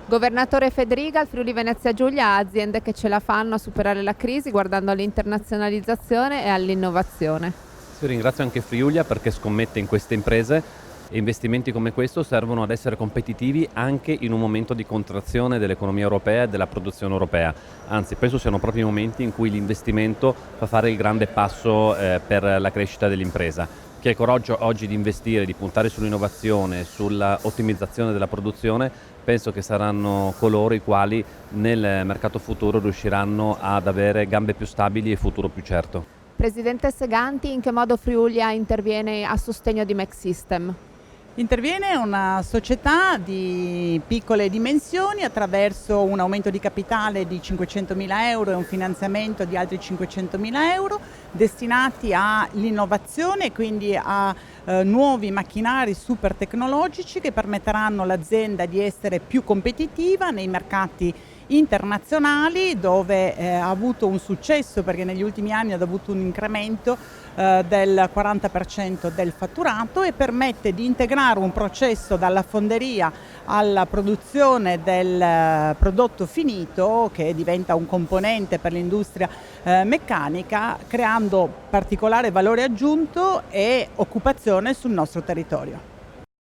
Governatore Fedriga, il Friuli Venezia Giulia ha aziende che ce la fanno a superare la crisi guardando all'internazionalizzazione e all'innovazione. Io ringrazio anche Friulia perché scommette in queste imprese e investimenti come questo servono ad essere competitivi anche in un momento di contrazione dell'economia europea e della produzione europea. Anzi, penso siano proprio i momenti in cui l'investimento fa fare il grande passo per la crescita dell'impresa. Chi ha il coraggio oggi di investire, di puntare sull'innovazione, sulla ottimizzazione della produzione, penso che saranno coloro i quali nel mercato futuro riusciranno ad avere gambe più stabili e futuro più certo. Presidente Seganti, in che modo Friulia interviene a sostegno di Make System? Interviene una società di piccole dimensioni attraverso un aumento di capitale di 500.000 euro e un finanziamento di altri 500.000 euro destinati all'innovazione e quindi a nuovi macchinari super tecnologici che permetteranno all'azienda di essere più competitiva nei mercati internazionali, dove ha avuto un successo perché negli ultimi anni ha avuto un incremento del 40% del fatturato e permette di integrare un processo dalla fonderia alla produzione del prodotto finito, che diventa un componente per l'industria meccanica, creando particolare valore aggiunto e occupazione sul nostro territorio.